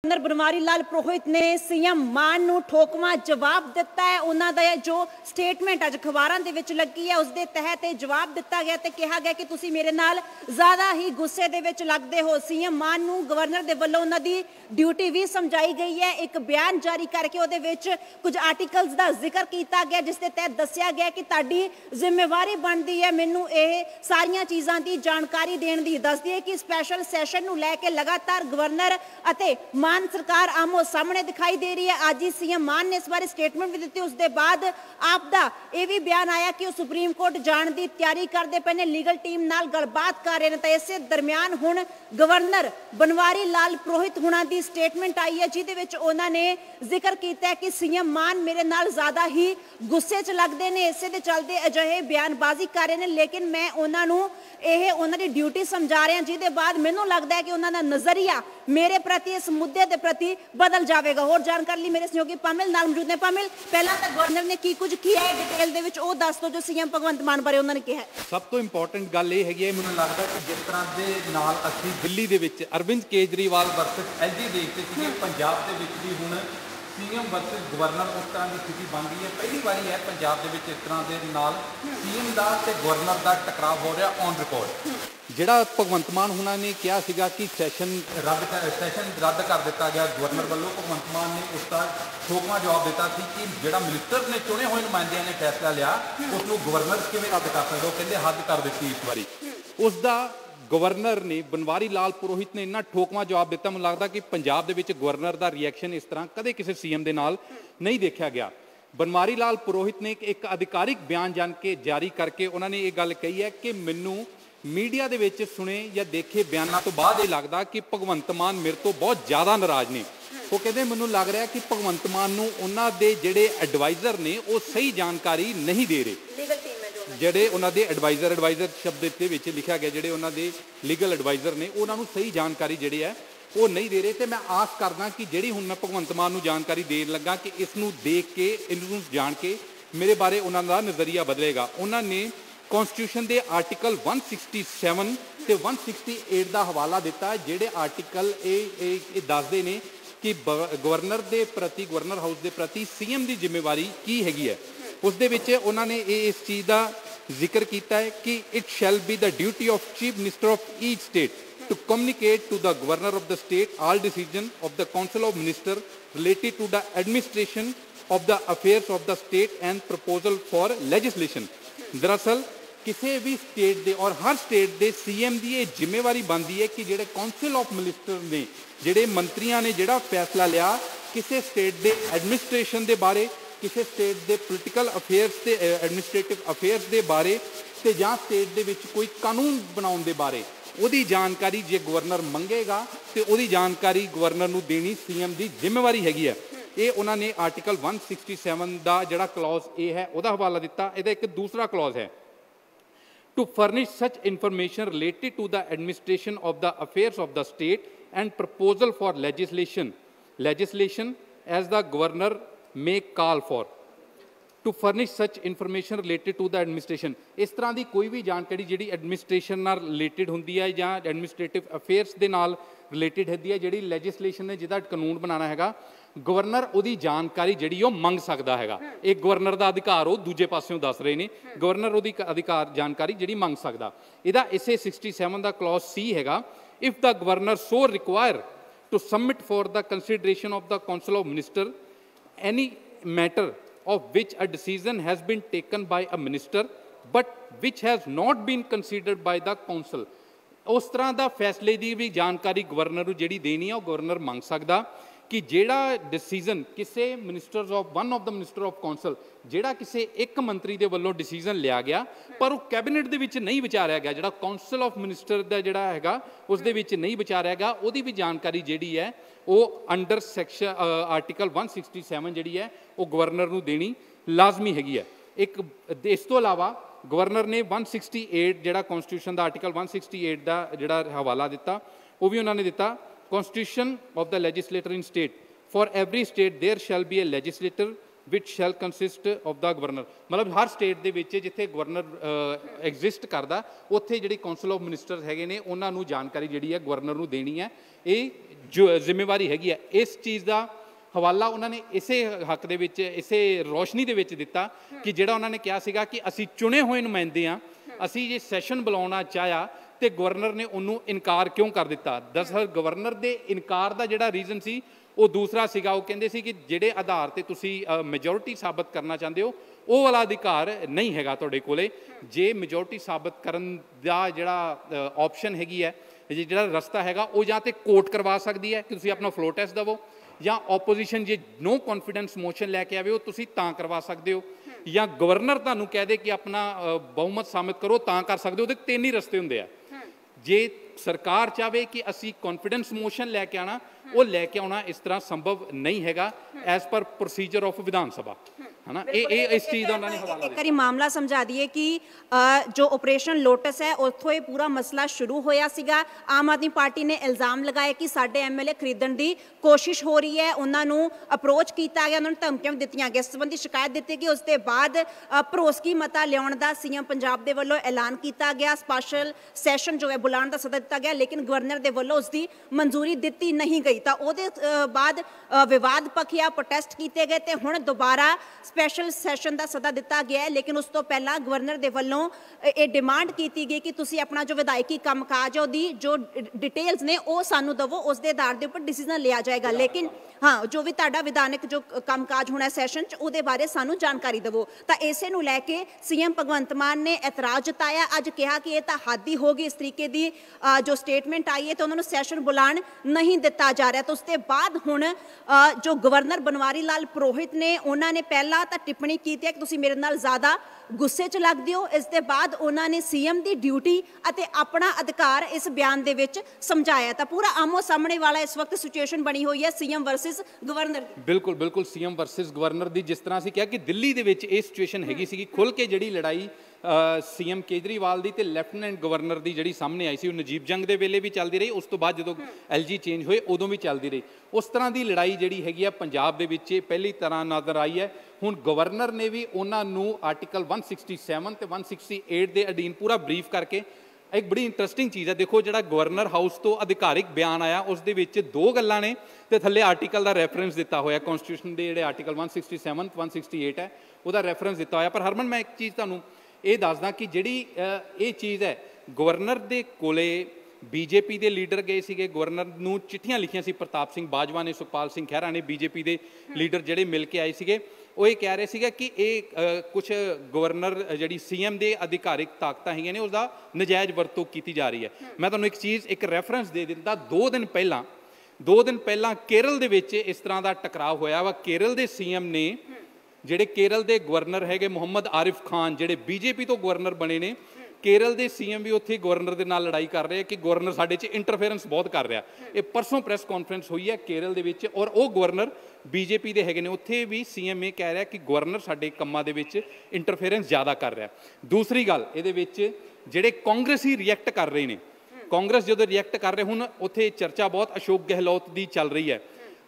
Governor Banwari Lal पुरोहित ने CM मान नूं ठोकवा जवाब दिता है। उन्होंने जो स्टेटमेंट अज अखबारों के विच लगी है उसके तहत जवाब दिता गया तो कहा गया कि तुसीं मेरे नाल ज़्यादा ही गुस्से दे विच लगदे हो। सीएम मान नूं गवर्नर दे वल्लों उन्हां दी ड्यूटी भी समझाई गई है। एक बयान जारी करके उहदे विच कुछ आर्टिकल्स का जिक्र किया गया जिसके तहत दस्सिया गया कि तुहाडी जिम्मेवारी बनती है मैनूं ये सारियां चीज़ां की जानकारी देण दी। दस दिए कि स्पैशल सैशन नूं लैके लगातार गवर्नर अते मान सरकार आमो सामने दिखाई दे रही है। आज ही सीएम मान ने इस बारे स्टेटमेंट भी दी। उसके बाद आप दा यह भी बयान आया कि सुप्रीम कोर्ट जाने की तैयारी करते पे ने, लीगल टीम नाल गलबात कर रहे हैं। तो इस दरम्यान हुण गवर्नर बनवारी लाल पुरोहित हुणां दी स्टेटमेंट आई है जिहदे विच उन्होंने जिक्र किया है कि सीएम मान मेरे नाल ज़्यादा ही गुस्से च लगते हैं, इसे दे चलते अजिहे बयानबाजी कर रहे हैं। लेकिन मैं उन्होंने यह उन्होंने ड्यूटी समझा रहा जिहदे बाद मैनूं लगता है कि उन्होंने नज़रिया मेरे प्रति इस मुद्दे के प्रति बदल जाएगा। और जानकारी लिए मेरे सहयोगी पामिल नाल मौजूद ने। पामिल, पहला तो गवर्नर ने की कुछ किया है डिटेल दे विच, ओह दस दो जो सीएम भगवंत मान बारे उन्होंने कहा है। सब तो इंपॉर्टेंट गल ये हैगी, मैनूं लगदा कि जिस तरह दे नाल असीं दिल्ली दे विच अरविंद केजरीवाल वर्सेस एलजी देखते थे, पंजाब दे विच भी हुण सीएम वर्सेस गवर्नर उस तरह की स्थिति बन गई है। पहली बारी है पंजाब दे विच इस तरह दे नाल सीएम दा ते गवर्नर दा टकराव हो रहा ऑन रिकॉर्ड। जिहड़ा भगवंत मान हुणां ने कहा सीगा कि सैशन रद्द कर दिता गया गवर्नर वालों, भगवंत मान ने उसका ठोकवा जवाब दिता कि जिहड़ा मिनिस्टर ने चुने हुए नुमाइंदियां ने फैसला लिया उसनूं गवर्नर किवें रद्द कर सकदा। वो कहंदे हद कर दित्ती इस बारी। उसका गवर्नर ने बनवारी लाल पुरोहित ने इन्ना ठोकवा जवाब दिता, मुझे लगता कि पंजाब दे विच गवर्नर का रिएक्शन इस तरह कदे किसी सीएम के नाल नहीं देखा गया। बनवारी लाल पुरोहित ने एक अधिकारिक बयान जारी करके उन्होंने ये गल कही है कि मैनू मीडिया दे विच सुने या देखे बयानों तो बाद ये लगता कि भगवंत मान मेरे तो बहुत ज़्यादा नाराज़ ने। वो कहते मैनू लग रहा कि भगवंत मान नूं उन्हां दे जिहड़े एडवाइज़र ने वो सही जानकारी नहीं दे रहे। ਜਿਹੜੇ ਉਹਨਾਂ ਦੇ ਐਡਵਾਈਜ਼ਰ ਸ਼ਬਦ ਦੇ ਵਿੱਚ ਲਿਖਿਆ ਗਿਆ, ਜਿਹੜੇ ਉਹਨਾਂ ਦੇ ਲੀਗਲ ਐਡਵਾਈਜ਼ਰ ਨੇ ਉਹਨਾਂ ਨੂੰ ਸਹੀ ਜਾਣਕਾਰੀ ਜਿਹੜੀ ਹੈ ਉਹ ਨਹੀਂ ਦੇ ਰਹੇ। ਤੇ ਮੈਂ ਆਸ ਕਰਦਾ ਕਿ ਜਿਹੜੀ ਹੁਣ ਮੈਂ ਭਗਵੰਤ ਮਾਨ ਨੂੰ ਜਾਣਕਾਰੀ ਦੇਣ ਲੱਗਾ ਕਿ ਇਸ ਨੂੰ ਦੇਖ ਕੇ ਇਹਨੂੰ ਜਾਣ ਕੇ ਮੇਰੇ ਬਾਰੇ ਉਹਨਾਂ ਦਾ ਨਜ਼ਰੀਆ ਬਦਲੇਗਾ। ਉਹਨਾਂ ਨੇ ਕਨਸਟੀਟਿਊਸ਼ਨ ਦੇ ਆਰਟੀਕਲ 167 ਤੇ 168 ਦਾ ਹਵਾਲਾ ਦਿੱਤਾ, ਜਿਹੜੇ ਆਰਟੀਕਲ ਇਹ ਦੱਸਦੇ ਨੇ ਕਿ ਗਵਰਨਰ ਦੇ ਪ੍ਰਤੀ, ਗਵਰਨਰ ਹਾਊਸ ਦੇ ਪ੍ਰਤੀ ਸੀਐਮ ਦੀ ਜ਼ਿੰਮੇਵਾਰੀ ਕੀ ਹੈਗੀ ਹੈ। ਉਸ ਦੇ ਵਿੱਚ ਉਹਨਾਂ ਨੇ ਇਸ ਚੀਜ਼ ਦਾ ਜ਼ਿਕਰ ਕੀਤਾ ਹੈ ਕਿ it shall be the duty of chief minister of each state to communicate to the governor of the state all decision of the council of minister related to the administration of the affairs of the state and proposal for legislation। दरअसल किसी भी state दे और हर state दे CM की यह जिम्मेवारी बनती है कि जेडे काउंसिल ऑफ मिनिस्टर ने, जेडे मंत्रियों ने जेड़ा फैसला लिया किसी स्टेट के एडमिनिस्ट्रेशन के बारे, किसी स्टेट के पोलिटिकल अफेयर्स के एडमिनिस्ट्रेटिव अफेयर्स के बारे ते जां स्टेट दे विच कोई कानून बनाउण दे बारे ਉਹਦੀ ਜਾਣਕਾਰੀ ਜੇ ਗਵਰਨਰ ਮੰਗੇਗਾ ਤੇ ਉਹਦੀ ਜਾਣਕਾਰੀ ਗਵਰਨਰ ਨੂੰ ਦੇਣੀ ਸੀਐਮ ਦੀ ਜ਼ਿੰਮੇਵਾਰੀ ਹੈਗੀ ਹੈ। ਇਹ ਉਹਨਾਂ ਨੇ ਆਰਟੀਕਲ 167 ਦਾ ਜਿਹੜਾ ਕਲੌਜ਼ ਇਹ ਹੈ ਉਹਦਾ ਹਵਾਲਾ ਦਿੱਤਾ। ਇਹਦਾ ਇੱਕ ਦੂਸਰਾ ਕਲੌਜ਼ ਹੈ to furnish such information related to the administration of the affairs of the state and proposal for legislation as the governor may call for to furnish such information related to the administration। इस तरह की कोई भी जानकारी जी administration नाल related होंदी है या एडमिनिस्ट्रेटिव अफेयर्स के नाल रिलेटेड होंदी है, जी लैजिसलेशन ने जिहदा कानून बनाना हैगा गवर्नर उहदी जानकारी जिहड़ी वो मंग सकदा हैगा। एक गवर्नर का अधिकार वो दूजे पासों दस रहे हैं, गवर्नर उहदी अधिकार जानकारी जिहड़ी मंग सकदा। इहदा इसे 67 का क्लॉज सी हैगा, if the governor so require to submit for the consideration of the council of minister any matter of which a decision has been taken by a minister but which has not been considered by the council। उस तरह का फैसले की भी जानकारी governor को जिहड़ी देनी है वो गवर्नर मंग सकदा कि जिहड़ा डिसीजन किसी ministers of one of the minister of council जिहड़ा किसी एक मंत्री के वल्लों डिसीजन लिया गया पर वो कैबिनेट दे विच नहीं विचारिया गया, जिहड़ा काउंसिल ऑफ मिनिस्टर का जिहड़ा हैगा उस दे विच नहीं विचारिया गया, उहदी भी जानकारी जिहड़ी है वो अंडर सैक्शन आर्टिकल 167 जिहड़ी है वो गवर्नर नूं देनी लाजमी हैगी है। एक इस तो इलावा गवर्नर ने 168 जिहड़ा कॉन्स्टिट्यूशन का आर्टिकल 168 का जिहड़ा हवाला दिता वो भी उन्होंने दिता Constitution of the legislator in state, for every state there shall be a legislator which shall consist of the governor। मतलब हर स्टेट के विच जिथे गवर्नर एग्जिस्ट करता उत्थे जिहड़ी काउंसिल ऑफ मिनिस्टर हैगे ने उन्हां नूं जानकारी जिहड़ी है गवर्नर नूं देनी है। ये ਜੋ ਜ਼ਿੰਮੇਵਾਰੀ ਹੈਗੀ ਹੈ। ਇਸ ਚੀਜ਼ ਦਾ ਹਵਾਲਾ ਉਹਨਾਂ ਨੇ ਇਸੇ ਹੱਕ ਦੇ ਵਿੱਚ, ਇਸੇ ਰੋਸ਼ਨੀ ਦੇ ਵਿੱਚ ਦਿੱਤਾ ਕਿ ਜਿਹੜਾ ਉਹਨਾਂ ਨੇ ਕਿਹਾ ਸੀਗਾ ਕਿ ਅਸੀਂ ਚੁਣੇ ਹੋਏ ਨੁਮਾਇੰਦੇ ਹਾਂ, ਅਸੀਂ ਜੇ ਸੈਸ਼ਨ ਬੁਲਾਉਣਾ ਚਾਹਿਆ ਤੇ ਗਵਰਨਰ ਨੇ ਉਹਨੂੰ ਇਨਕਾਰ ਕਿਉਂ ਕਰ ਦਿੱਤਾ। ਦਰਅਸਲ ਗਵਰਨਰ ਦੇ ਇਨਕਾਰ ਦਾ ਜਿਹੜਾ ਰੀਜ਼ਨ ਸੀ ਉਹ ਦੂਸਰਾ ਸੀਗਾ। ਉਹ ਕਹਿੰਦੇ ਸੀ ਕਿ ਜਿਹੜੇ ਆਧਾਰ ਤੇ ਤੁਸੀਂ ਮੈਜੋਰਿਟੀ ਸਾਬਤ ਕਰਨਾ ਚਾਹੁੰਦੇ ਹੋ ਉਹ ਵਾਲਾ ਅਧਿਕਾਰ ਨਹੀਂ ਹੈਗਾ ਤੁਹਾਡੇ ਕੋਲੇ। ਜੇ ਮੈਜੋਰਿਟੀ ਸਾਬਤ ਕਰਨ ਦਾ ਜਿਹੜਾ ਆਪਸ਼ਨ ਹੈਗੀ ਹੈ, ਜਿਹੜਾ ਰਸਤਾ ਹੈਗਾ, ਉਹ ਜਾਂ ਤੇ ਕੋਰਟ ਕਰਵਾ ਸਕਦੀ ਹੈ ਕਿ ਤੁਸੀਂ ਆਪਣਾ ਫਲੋ ਟੈਸਟ ਦੇਵੋ, ਜਾਂ ਆਪੋਜੀਸ਼ਨ ਜੇ ਨੋ ਕੌਨਫੀਡੈਂਸ ਮੋਸ਼ਨ ਲੈ ਕੇ ਆਵੇ ਉਹ ਤੁਸੀਂ ਤਾਂ ਕਰਵਾ ਸਕਦੇ ਹੋ, ਜਾਂ ਗਵਰਨਰ ਤੁਹਾਨੂੰ ਕਹਿ ਦੇ ਕਿ ਆਪਣਾ ਬਹੁਮਤ ਸਾਬਤ ਕਰੋ ਤਾਂ ਕਰ ਸਕਦੇ ਹੋ। ਉਹਦੇ ਤਿੰਨ ਹੀ ਰਸਤੇ ਹੁੰਦੇ ਆ। ਜੇ ਸਰਕਾਰ ਚਾਹਵੇ ਕਿ ਅਸੀਂ ਕੌਨਫੀਡੈਂਸ ਮੋਸ਼ਨ ਲੈ ਕੇ ਆਉਣਾ, ਉਹ ਲੈ ਕੇ ਆਉਣਾ ਇਸ ਤਰ੍ਹਾਂ ਸੰਭਵ ਨਹੀਂ ਹੈਗਾ as per procedure of Vidhan Sabha, है ना। इस चीज़ का उन्होंने हवाला एक मामला समझा दिए कि जो ऑपरेशन लोटस है उतों ये पूरा मसला शुरू होया सीगा। आम आदमी पार्टी ने इल्ज़ाम लगाया कि साडे MLA खरीदण की कोशिश हो रही है, उन्होंने अप्रोच किया गया, उन्होंने धमकियां दित्तियां गई, इस संबंधी शिकायत दी गई। उसके बाद भरोसगी मता लियाउण दा सीएम पंजाब दे वल्लों ऐलान किया गया, स्पैशल सैशन जो है बुलाउण दा सदा दिता गया, लेकिन गवर्नर दे वल्लों उसकी मंजूरी दी नहीं गई। तो उहदे बाद विवाद पखिया, प्रोटेस्ट किए गए ते हुण दोबारा स्पैशल सैशन का सदा दिता गया है। लेकिन उस तो पहला गवर्नर के वलों ये डिमांड की गई कि तुसी अपना जो विधायकी कामकाज है उसकी जो डिटेल्स ने वो सानू दवो, उस दे आधार के उपर डिसीजन लिया जाएगा। लेकिन हाँ, जो भी तुहाडा विधानक जो कामकाज होना सैशन च उहदे बारे सानू जानकारी दवो। तो इसे नूं लैके सीएम भगवंत मान ने एतराज जताया, अज कहा कि यह तो हद ही होगी, इस तरीके की जो स्टेटमेंट आई है तो उन्होंने सैशन बुलाण नहीं दिता जा रहा। तो उसके बाद हुण जो गवर्नर बनवारी लाल पुरोहित ने उन्होंने पहला तो टिप्पणी की है कि तुसी मेरे नाल ज़्यादा गुस्से च लगदे हो। इस दे बाद उन्होंने सीएम की ड्यूटी अते अपना अधिकार इस बयान दे विच समझाया। तो पूरा आमो सामने वाला इस वक्त सिचुएशन बनी हुई है सीएम वर्सिस गवर्नर। बिल्कुल बिल्कुल सीएम वर्सिस गवर्नर की जिस तरह से कहा कि दिल्ली दे विच ये सिचुएशन हैगी सी, खुल के जिहड़ी लड़ाई सीएम केजरीवाल की लैफ्टिनेंट गवर्नर की जिहड़ी सामने आई सी, नजीब जंग के वेले भी चलती रही, उस तो बाद जो LG चेंज हुए उदों भी चलती रही। उस तरह की लड़ाई जिहड़ी हैगी है पंजाब दे विच पहली तरह नज़र आई है। हुण गवर्नर ने भी उन्होंने आर्टिकल 167 ते 168 के अधीन पूरा ब्रीफ करके एक बड़ी इंटरस्टिंग चीज़ है। देखो जिहड़ा गवर्नर हाउस तो अधिकारिक बयान आया उस दे विच दो गल्लां ने ते थल्ले आर्टिकल का रैफरेंस दिता होया, कॉन्स्टिट्यूशन के जिहड़े आर्टिकल 167 168 है उसका रैफरेंस दिता होया। पर हरमन मैं एक चीज़ तुहानूं ये दसदा कि जिहड़ी ये चीज़ है गवर्नर दे कोले बीजेपी के लीडर गए सीगे, गवर्नर नूं चिट्ठियां लिखियां सी, प्रताप सिंह बाजवा ने, सुखपाल सिंह खैरा ने, बीजेपी के लीडर जिहड़े मिल के आए सीगे, वो ये कह रहे सीगे कि ये कुछ गवर्नर जिहड़ी सीएम के अधिकारिक ताकतां हैगियां ने उसका नजायज़ वरतों की जा रही है। मैं तुहानूं एक चीज़ एक रैफरेंस दे दिंदा, दो दिन पहला केरल दे विच इस तरह का टकराव होया वा। केरल के सीएम ने ਜਿਹੜੇ केरल के गवर्नर है मुहम्मद आरिफ खान ਜਿਹੜੇ बीजेपी तो गवर्नर बने ने, केरल के सीएम भी उत्थे गवर्नर के नाल लड़ाई कर रहे हैं कि गवर्नर साडे च इंटरफेरेंस बहुत कर रहा। ये परसों प्रैस कॉन्फ्रेंस हुई है केरल दे विच और वो गवर्नर बीजेपी के हैगे ने, उत्थे भी सीएम ये कह रहा कि गवर्नर साडे कम्मां दे विच इंटरफेरेंस ज़्यादा कर रहा। दूसरी गल इहदे विच जिहड़े कांग्रेसी रिएक्ट कर रहे हैं, कांग्रेस जो रिएक्ट कर रहे हुण उत्थे चर्चा बहुत अशोक गहलोत की चल रही है।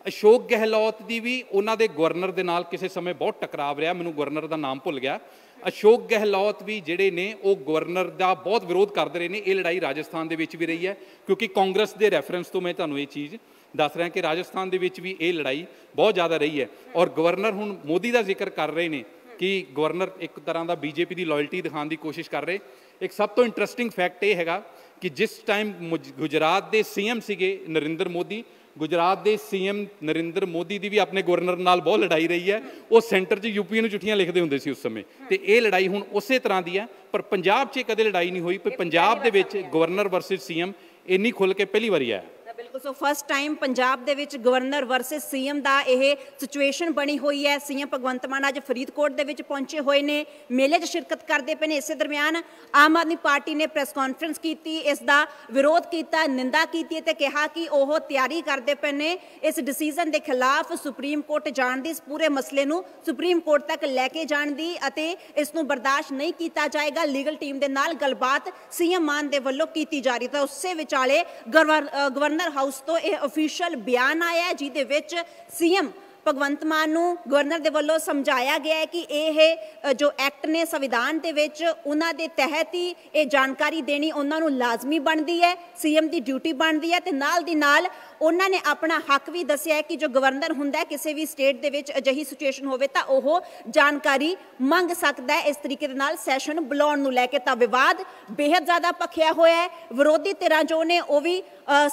अशोक गहलोत की भी उन्होंने गवर्नर के नाल किसी समय बहुत टकराव रहा, मैनूं गवर्नर का नाम भुल गया। अशोक गहलोत भी जिहड़े ने वो गवर्नर का बहुत विरोध करते रहे हैं। ये लड़ाई राजस्थान के भी रही है क्योंकि कांग्रेस के रैफरेंस तो मैं तुहानूं ये चीज़ दस रहा कि राजस्थान के भी ये लड़ाई बहुत ज़्यादा रही है। और गवर्नर हुण मोदी का जिक्र कर रहे हैं कि गवर्नर एक तरह का बीजेपी की लॉयल्टी दिखाने की कोशिश कर रहे। एक सब तो इंटरस्टिंग फैक्ट ये है कि जिस टाइम गुजरात के सीएम सीगे नरेंद्र मोदी, गुजरात के सीएम नरेंद्र मोदी की भी अपने गवर्नर नाल बहुत लड़ाई रही है। वो सेंटर च यूपी नूं चिट्ठियां लिखते होंदे सी उस समय, तो ये लड़ाई हुण उसे तरह की है। पर पंजाब च कदे लड़ाई नहीं हुई, पर पंजाब दे विच गवर्नर वर्सिस सीएम इन्नी खुल के पहली बारी आया। बिल्कुल, so first time Punjab they which governor versus CM दा यह सिचुएशन बनी हुई है। सीएम भगवंत मान अज फरीदकोट दे विच पहुंचे हुए ने, मेले च शिरकत करते पे ने। इस दरम्यान आम आदमी पार्टी ने प्रेस कॉन्फ्रेंस की, इसका विरोध किया, निंदा की ते कहा कि वह तैयारी करते पे ने इस डिसीजन के खिलाफ सुप्रीम कोर्ट जाण दी, इस पूरे मसले नूं सुप्रीम कोर्ट तक लैके जाण दी अते इस नूं बर्दाश्त नहीं किया जाएगा। लीगल टीम दे नाल गलबात सीएम मान दे वल्लों की जा रही। तो उससे विचाले गवर्नर हाउस तो यह ऑफिशियल बयान आया है जिहदे विच सीएम ਭਗਵੰਤ ਮਾਨ ਨੂੰ ਗਵਰਨਰ ਦੇ ਵੱਲੋਂ ਸਮਝਾਇਆ ਗਿਆ ਹੈ ਕਿ ਇਹ ਜੋ ਐਕਟ ਨੇ ਸੰਵਿਧਾਨ ਦੇ ਵਿੱਚ ਉਹਨਾਂ ਦੇ ਤਹਿਤ ਹੀ ਇਹ ਜਾਣਕਾਰੀ ਦੇਣੀ ਉਹਨਾਂ ਨੂੰ ਲਾਜ਼ਮੀ ਬਣਦੀ ਹੈ, ਸੀਐਮ ਦੀ ਡਿਊਟੀ ਬਣਦੀ ਹੈ। ਤੇ ਨਾਲ ਦੀ ਨਾਲ ਉਹਨਾਂ ਨੇ ਆਪਣਾ ਹੱਕ ਵੀ ਦੱਸਿਆ ਹੈ ਕਿ ਜੋ ਗਵਰਨਰ ਹੁੰਦਾ ਹੈ ਕਿਸੇ ਵੀ ਸਟੇਟ ਦੇ ਵਿੱਚ ਅਜਿਹੀ ਸਿਚੁਏਸ਼ਨ ਹੋਵੇ ਤਾਂ ਉਹ ਜਾਣਕਾਰੀ ਮੰਗ ਸਕਦਾ ਹੈ। ਇਸ ਤਰੀਕੇ ਦੇ ਨਾਲ ਸੈਸ਼ਨ ਬੁਲਾਉਣ ਨੂੰ ਲੈ ਕੇ ਤਾਂ ਵਿਵਾਦ ਬੇहद ਜ਼ਿਆਦਾ ਭਖਿਆ ਹੋਇਆ ਹੈ। ਵਿਰੋਧੀ ਧਿਰਾਂ ਜੋ ਨੇ ਉਹ ਵੀ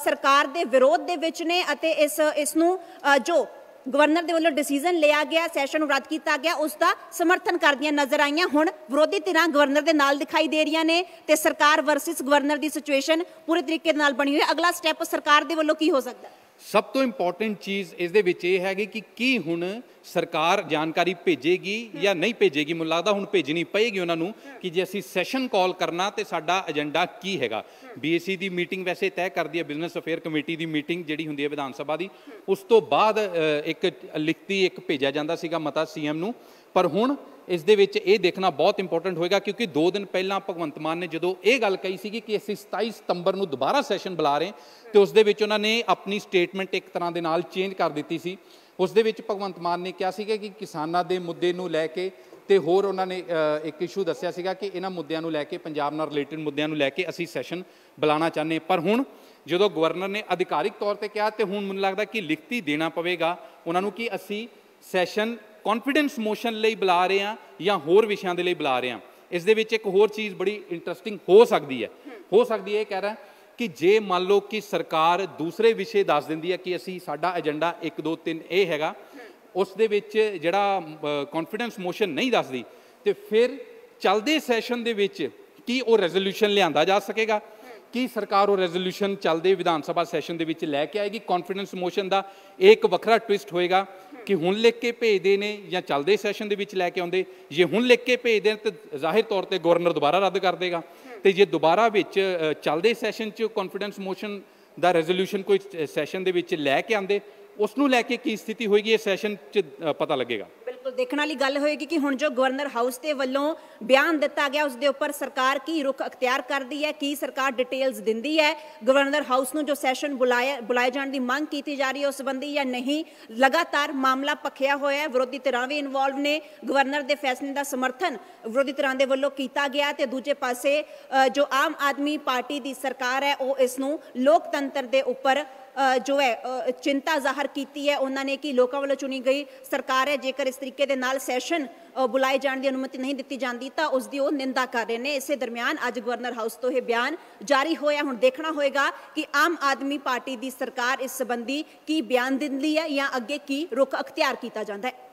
ਸਰਕਾਰ ਦੇ ਵਿਰੋਧ ਦੇ ਵਿੱਚ ਨੇ ਅਤੇ ਇਸ ਨੂੰ ਜੋ ਗਵਰਨਰ ਦੇ ਵੱਲੋਂ ਡਿਸੀਜਨ ਲਿਆ ਗਿਆ, ਸੈਸ਼ਨ ਨੂੰ ਰੱਦ ਕੀਤਾ ਗਿਆ, ਉਸ ਦਾ ਸਮਰਥਨ ਕਰਦੀਆਂ ਨਜ਼ਰ ਆਈਆਂ। ਹੁਣ ਵਿਰੋਧੀ ਧਿਰਾਂ ਗਵਰਨਰ ਦੇ ਨਾਲ ਦਿਖਾਈ ਦੇ ਰਹੀਆਂ ਨੇ ਤੇ ਸਰਕਾਰ ਵਰਸਸ ਗਵਰਨਰ ਦੀ ਸਿਚੁਏਸ਼ਨ ਪੂਰੇ ਤਰੀਕੇ ਨਾਲ ਬਣੀ ਹੋਈ ਹੈ। ਅਗਲਾ ਸਟੈਪ ਸਰਕਾਰ ਦੇ ਵੱਲੋਂ ਕੀ ਹੋ ਸਕਦਾ? ਸਭ ਤੋਂ ਇੰਪੋਰਟੈਂਟ ਚੀਜ਼ ਇਸ ਦੇ ਵਿੱਚ ਇਹ ਹੈਗੀ ਕਿ ਕੀ ਹੁਣ ਸਰਕਾਰ ਜਾਣਕਾਰੀ ਭੇਜੇਗੀ ਜਾਂ ਨਹੀਂ ਭੇਜੇਗੀ। ਮੈਨੂੰ ਲੱਗਦਾ ਹੁਣ ਭੇਜਣੀ ਪਏਗੀ ਉਹਨਾਂ ਨੂੰ ਕਿ ਜੇ ਅਸੀਂ ਸੈਸ਼ਨ ਕਾਲ ਕਰਨਾ ਤੇ ਸਾਡਾ ਏਜੰਡਾ ਕੀ ਹੈਗਾ। BAC ਦੀ ਮੀਟਿੰਗ ਵੈਸੇ ਤੈਅ ਕਰਦੀ ਹੈ, ਬਿਜ਼ਨਸ ਅਫੇਅਰ ਕਮੇਟੀ ਦੀ ਮੀਟਿੰਗ ਜਿਹੜੀ ਹੁੰਦੀ ਹੈ ਵਿਧਾਨ ਸਭਾ ਦੀ, ਉਸ ਤੋਂ ਬਾਅਦ ਇੱਕ ਲਿਖਤੀ ਇੱਕ ਭੇਜਿਆ ਜਾਂਦਾ ਸੀਗਾ ਮਤਾ CM ਨੂੰ। ਪਰ ਹੁਣ ਇਸ ਦੇ ਵਿੱਚ ਇਹ ਦੇਖਣਾ ਬਹੁਤ ਇੰਪੋਰਟੈਂਟ ਹੋਏਗਾ ਕਿਉਂਕਿ 2 ਦਿਨ ਪਹਿਲਾਂ ਭਗਵੰਤ ਮਾਨ ਨੇ ਜਦੋਂ ਇਹ ਗੱਲ ਕਹੀ ਸੀਗੀ ਕਿ ਅਸੀਂ 27 ਸਤੰਬਰ ਨੂੰ ਦੁਬਾਰਾ ਸੈਸ਼ਨ ਬੁਲਾ ਰਹੇ ਤੇ ਉਸ ਦੇ ਵਿੱਚ ਉਹਨਾਂ ਨੇ ਆਪਣੀ ਸਟੇਟਮੈਂਟ ਇੱਕ ਤਰ੍ਹਾਂ ਦੇ ਨਾਲ ਚੇਂਜ ਕਰ ਦਿੱਤੀ ਸੀ। ਉਸ ਦੇ ਵਿੱਚ ਭਗਵੰਤ ਮਾਨ ਨੇ ਕਿਹਾ ਸੀਗਾ ਕਿ ਕਿਸਾਨਾਂ ਦੇ ਮੁੱਦੇ ਨੂੰ ਲੈ ਕੇ ਤੇ ਹੋਰ ਉਹਨਾਂ ਨੇ ਇੱਕ ਇਸ਼ੂ ਦੱਸਿਆ ਸੀਗਾ ਕਿ ਇਹਨਾਂ ਮੁੱਦਿਆਂ ਨੂੰ ਲੈ ਕੇ, ਪੰਜਾਬ ਨਾਲ ਰਿਲੇਟਡ ਮੁੱਦਿਆਂ ਨੂੰ ਲੈ ਕੇ ਅਸੀਂ ਸੈਸ਼ਨ ਬੁਲਾਉਣਾ ਚਾਹੁੰਦੇ। ਪਰ ਹੁਣ ਜਦੋਂ ਗਵਰਨਰ ਨੇ ਅਧਿਕਾਰਿਕ ਤੌਰ ਤੇ ਕਿਹਾ ਤੇ ਹੁਣ ਮੈਨੂੰ ਲੱਗਦਾ ਕਿ ਲਿਖਤੀ ਦੇਣਾ ਪਵੇਗਾ ਉਹਨਾਂ ਨੂੰ ਕਿ ਅਸੀਂ ਸੈਸ਼ਨ ਕੌਨਫੀਡੈਂਸ ਮੋਸ਼ਨ ਲਈ ਬੁਲਾ ਰਹੇ ਹਾਂ ਜਾਂ ਹੋਰ ਵਿਸ਼ਿਆਂ ਦੇ ਲਈ ਬੁਲਾ ਰਹੇ ਹਾਂ। ਇਸ ਦੇ ਵਿੱਚ ਇੱਕ ਹੋਰ ਚੀਜ਼ ਬੜੀ ਇੰਟਰਸਟਿੰਗ ਹੋ ਸਕਦੀ ਹੈ ਇਹ ਕਹਿ ਰਿਹਾ ਕਿ ਜੇ ਮੰਨ ਲਓ ਕਿ ਸਰਕਾਰ ਦੂਸਰੇ ਵਿਸ਼ੇ ਦੱਸ ਦਿੰਦੀ ਹੈ ਕਿ ਅਸੀਂ ਸਾਡਾ ਏਜੰਡਾ 1 2 3 ਇਹ ਹੈਗਾ, ਉਸ ਦੇ ਵਿੱਚ ਜਿਹੜਾ ਕੌਨਫੀਡੈਂਸ ਮੋਸ਼ਨ ਨਹੀਂ ਦੱਸਦੀ ਤੇ ਫਿਰ ਚੱਲਦੇ ਸੈਸ਼ਨ ਦੇ ਵਿੱਚ ਕੀ ਉਹ ਰੈਜ਼ੋਲੂਸ਼ਨ ਲਿਆਂਦਾ ਜਾ ਸਕੇਗਾ? ਕੀ ਸਰਕਾਰ ਉਹ ਰੈਜ਼ੋਲੂਸ਼ਨ ਚੱਲਦੇ ਵਿਧਾਨ ਸਭਾ ਸੈਸ਼ਨ ਦੇ ਵਿੱਚ ਲੈ ਕੇ ਆਏਗੀ? ਕੌਨਫੀਡੈਂਸ ਮੋਸ਼ਨ ਦਾ ਇੱਕ ਵੱਖਰਾ ਟਵਿਸਟ ਹੋਏਗਾ ਕਿ ਹੁਣ ਲਿਖ ਕੇ ਭੇਜਦੇ ਨੇ ਜਾਂ ਚੱਲਦੇ ਸੈਸ਼ਨ ਦੇ ਵਿੱਚ ਲੈ ਕੇ ਆਉਂਦੇ। ਜੇ ਹੁਣ ਲਿਖ ਕੇ ਭੇਜਦੇ ਨੇ ਤਾਂ ਜ਼ਾਹਿਰ ਤੌਰ ਤੇ ਗਵਰਨਰ ਦੁਬਾਰਾ ਰੱਦ ਕਰ ਦੇਗਾ ਤੇ ਜੇ ਦੁਬਾਰਾ ਵਿੱਚ ਚੱਲਦੇ ਸੈਸ਼ਨ 'ਚ ਕੌਨਫੀਡੈਂਸ ਮੋਸ਼ਨ ਦਾ ਰੈਜ਼ੋਲੂਸ਼ਨ ਕੋਈ ਸੈਸ਼ਨ ਦੇ ਵਿੱਚ ਲੈ ਕੇ ਆਉਂਦੇ, ਉਸ ਨੂੰ ਲੈ ਕੇ ਕੀ ਸਥਿਤੀ ਹੋਏਗੀ ਇਹ ਸੈਸ਼ਨ 'ਚ ਪਤਾ ਲੱਗੇਗਾ। ਬਿਲਕੁਲ ਦੇਖਣ ਵਾਲੀ ਗੱਲ ਹੋਏਗੀ ਕਿ ਹੁਣ ਜੋ ਗਵਰਨਰ ਹਾਊਸ ਦੇ ਵੱਲੋਂ ਬਿਆਨ ਦਿੱਤਾ ਗਿਆ ਉਸ ਦੇ ਉੱਪਰ ਸਰਕਾਰ ਕੀ ਰੁਖ ਅਖਤਿਆਰ ਕਰਦੀ ਹੈ, ਕੀ ਸਰਕਾਰ ਡਿਟੇਲਸ ਦਿੰਦੀ ਹੈ, ਗਵਰਨਰ ਹਾਊਸ ਨੂੰ ਜੋ ਸੈਸ਼ਨ ਬੁਲਾਏ ਜਾਣ ਦੀ ਮੰਗ ਕੀਤੀ ਜਾ ਰਹੀ ਹੈ ਉਸ ਸੰਬੰਧੀ ਜਾਂ ਨਹੀਂ। ਲਗਾਤਾਰ ਮਾਮਲਾ ਭਖਿਆ ਹੋਇਆ ਹੈ, ਵਿਰੋਧੀ ਧਿਰਾਂ ਵੀ ਇਨਵੋਲਵ ਨੇ। ਗਵਰਨਰ ਦੇ ਫੈਸਲੇ ਦਾ ਸਮਰਥਨ ਵਿਰੋਧੀ ਧਿਰਾਂ ਦੇ ਵੱਲੋਂ ਕੀਤਾ ਗਿਆ ਤੇ ਦੂਜੇ ਪਾਸੇ ਜੋ ਆਮ ਆਦਮੀ ਪਾਰਟੀ ਦੀ ਸਰਕਾਰ ਹੈ ਉਹ ਇਸ ਨੂੰ ਲੋਕਤੰਤਰ ਦੇ ਉੱਪਰ ਜੋ ਹੈ ਚਿੰਤਾ ਜ਼ਾਹਰ ਕੀਤੀ ਹੈ ਉਹਨਾਂ ਨੇ ਕਿ ਲੋਕਾਂ ਵੱਲੋਂ ਚੁਣੀ ਗਈ ਸਰਕਾਰ ਹੈ, ਜੇਕਰ ਇਸ ਤਰੀਕੇ ਦੇ ਨਾਲ ਸੈਸ਼ਨ ਬੁਲਾਏ ਜਾਣ ਦੀ ਅਨੁਮਤੀ ਨਹੀਂ ਦਿੱਤੀ ਜਾਂਦੀ ਤਾਂ ਉਸ ਦੀ ਉਹ ਨਿੰਦਾ ਕਰ ਰਹੇ ਨੇ। ਇਸੇ ਦਰਮਿਆਨ ਅੱਜ ਗਵਰਨਰ ਹਾਊਸ ਤੋਂ ਇਹ ਬਿਆਨ ਜਾਰੀ ਹੋਇਆ। ਹੁਣ ਦੇਖਣਾ ਹੋਏਗਾ ਕਿ ਆਮ ਆਦਮੀ ਪਾਰਟੀ ਦੀ ਸਰਕਾਰ ਇਸ ਸੰਬੰਧੀ ਕੀ ਬਿਆਨ ਦਿੰਦੀ ਹੈ ਜਾਂ ਅੱਗੇ ਕੀ ਰੁਖ ਅਖਤਿਆਰ ਕੀਤਾ ਜਾਂਦਾ ਹੈ।